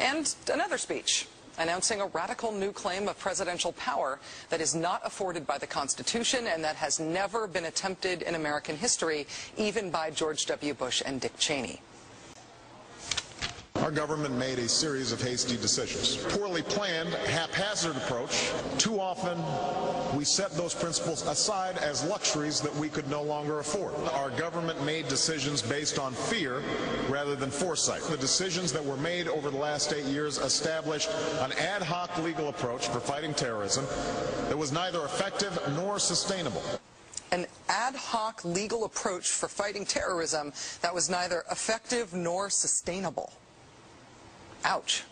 And another speech announcing a radical new claim of presidential power that is not afforded by the Constitution and that has never been attempted in American history, even by George W. Bush and Dick Cheney. Our government made a series of hasty decisions. Poorly planned, haphazard approach. Too often, we set those principles aside as luxuries that we could no longer afford. Our government made decisions based on fear rather than foresight. The decisions that were made over the last 8 years established an ad hoc legal approach for fighting terrorism that was neither effective nor sustainable. An ad hoc legal approach for fighting terrorism that was neither effective nor sustainable. Ouch.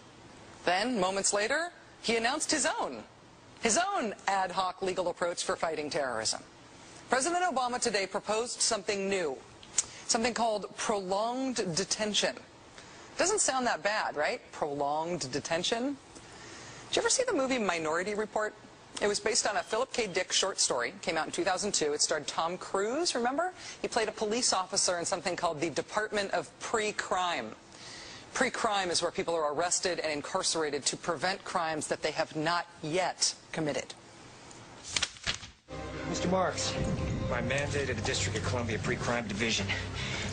Then, moments later, he announced his own ad hoc legal approach for fighting terrorism. President Obama today proposed something new, something called prolonged detention. Doesn't sound that bad, right? Prolonged detention. Did you ever see the movie Minority Report? It was based on a Philip K. Dick short story. Came out in 2002. It starred Tom Cruise, remember? He played a police officer in something called the Department of Pre-Crime. Pre-crime is where people are arrested and incarcerated to prevent crimes that they have not yet committed. Mr. Marks, by mandate of the District of Columbia Pre-Crime Division,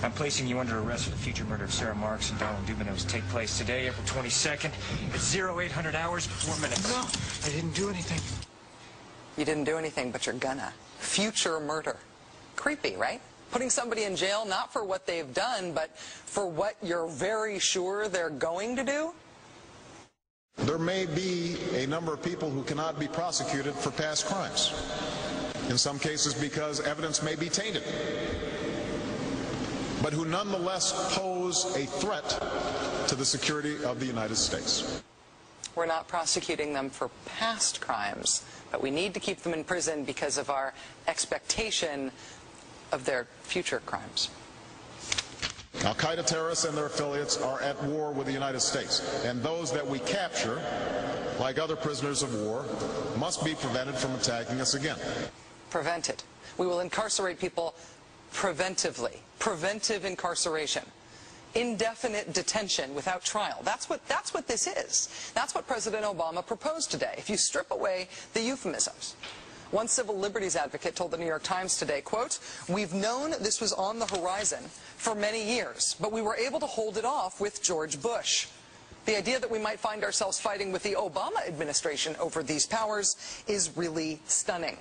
I'm placing you under arrest for the future murder of Sarah Marks and Donald Dubinows take place today, April 22nd, at 0800 hours, 4 minutes. No, I didn't do anything. You didn't do anything, but you're gonna. Future murder. Creepy, right? Putting somebody in jail not for what they've done, but for what you're very sure they're going to do? There may be a number of people who cannot be prosecuted for past crimes. In some cases because evidence may be tainted, but who nonetheless pose a threat to the security of the United States. We're not prosecuting them for past crimes, but we need to keep them in prison because of our expectation of their future crimes. Al-Qaeda terrorists and their affiliates are at war with the United States, and those that we capture, like other prisoners of war, must be prevented from attacking us again. Prevented. We will incarcerate people preventively. Preventive incarceration. Indefinite detention without trial. That's what this is. That's what President Obama proposed today, if you strip away the euphemisms. One civil liberties advocate told the New York Times today, quote, "We've known this was on the horizon for many years, but we were able to hold it off with George Bush. The idea that we might find ourselves fighting with the Obama administration over these powers is really stunning."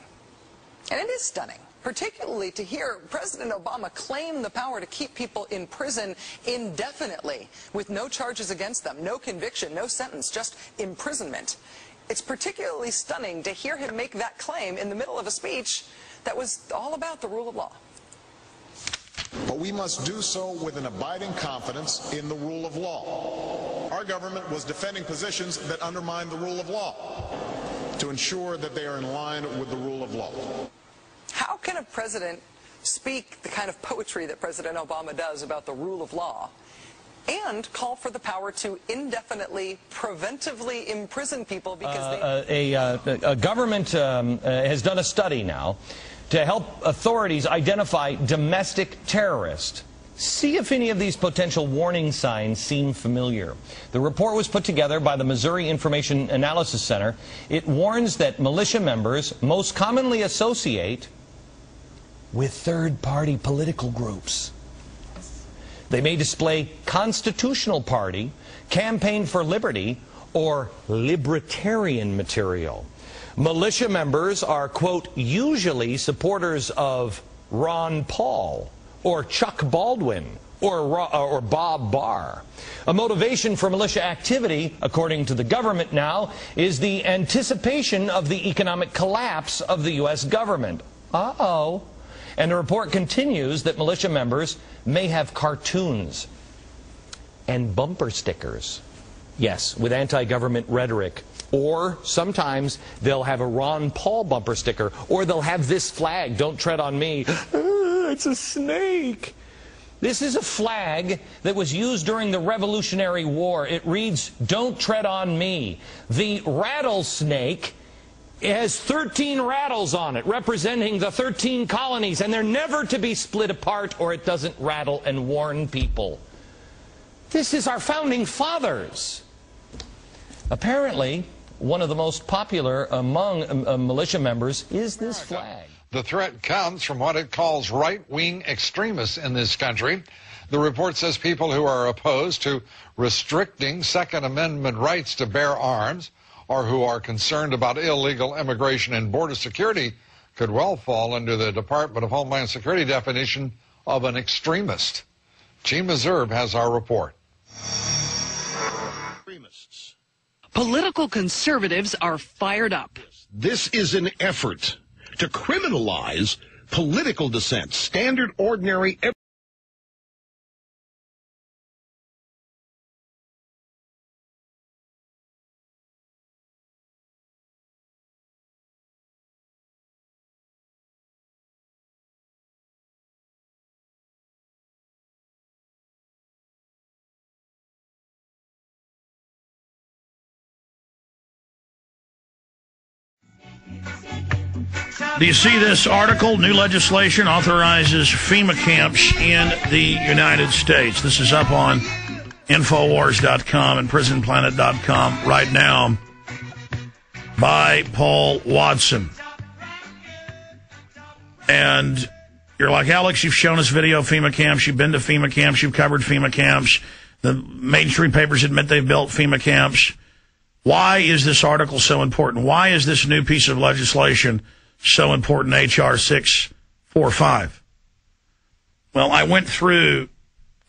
And it is stunning, particularly to hear President Obama claim the power to keep people in prison indefinitely with no charges against them, no conviction, no sentence, just imprisonment. It's particularly stunning to hear him make that claim in the middle of a speech that was all about the rule of law. But we must do so with an abiding confidence in the rule of law. Our government was defending positions that undermine the rule of law to ensure that they are in line with the rule of law. How can a president speak the kind of poetry that President Obama does about the rule of law and call for the power to indefinitely, preventively imprison people because a government has done a study now to help authorities identify domestic terrorists. See if any of these potential warning signs seem familiar. The report was put together by the Missouri Information Analysis Center. It warns that militia members most commonly associate with third-party political groups. They may display Constitutional Party, Campaign for Liberty, or libertarian material. Militia members are, quote, usually supporters of Ron Paul, or Chuck Baldwin, or Bob Barr. A motivation for militia activity, according to the government now, is the anticipation of the economic collapse of the U.S. government. Uh-oh. And the report continues that militia members may have cartoons and bumper stickers. Yes, with anti-government rhetoric. Or sometimes they'll have a Ron Paul bumper sticker, or they'll have this flag, "Don't tread on me." It's a snake. This is a flag that was used during the Revolutionary War. It reads, "Don't tread on me." The rattlesnake has 13 rattles on it, representing the 13 colonies, and they're never to be split apart or it doesn't rattle and warn people. This is our founding fathers. Apparently, one of the most popular among militia members is this flag. The threat comes from what it calls right-wing extremists in this country. The report says people who are opposed to restricting Second Amendment rights to bear arms or who are concerned about illegal immigration and border security could well fall under the Department of Homeland Security definition of an extremist. Gene Meserve has our report. Political conservatives are fired up. This is an effort to criminalize political dissent, standard, ordinary. Do you see this article? New legislation authorizes FEMA camps in the United States. This is up on Infowars.com and PrisonPlanet.com right now by Paul Watson. And you're like, Alex, you've shown us video of FEMA camps. You've been to FEMA camps. You've covered FEMA camps. The mainstream papers admit they've built FEMA camps. Why is this article so important? Why is this new piece of legislation so important, H.R. 645? Well, I went through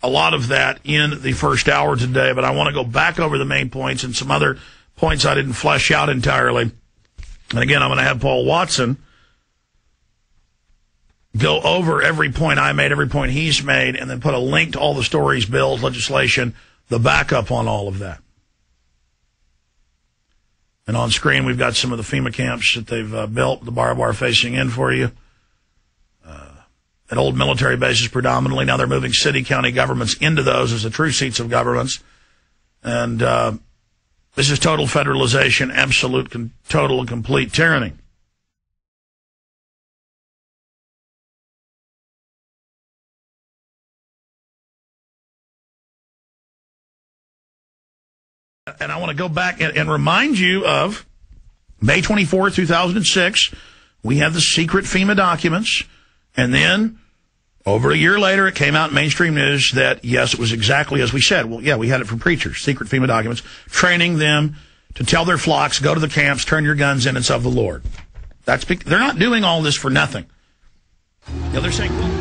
a lot of that in the first hour today, but I want to go back over the main points and some other points I didn't flesh out entirely. And again, I'm going to have Paul Watson go over every point I made, every point he's made, and then put a link to all the stories, bills, legislation, the backup on all of that. And on screen, we've got some of the FEMA camps that they've built, the barbed wire facing in for you. At old military bases predominantly. Now they're moving city, county governments into those as the true seats of governments. And this is total federalization, absolute, total, and complete tyranny. And I want to go back and remind you of May 24, 2006. We had the secret FEMA documents. And then over a year later, it came out in mainstream news that, yes, it was exactly as we said. Well, yeah, we had it from preachers, secret FEMA documents, training them to tell their flocks, go to the camps, turn your guns in, it's of the Lord. They're not doing all this for nothing. You know, they're saying...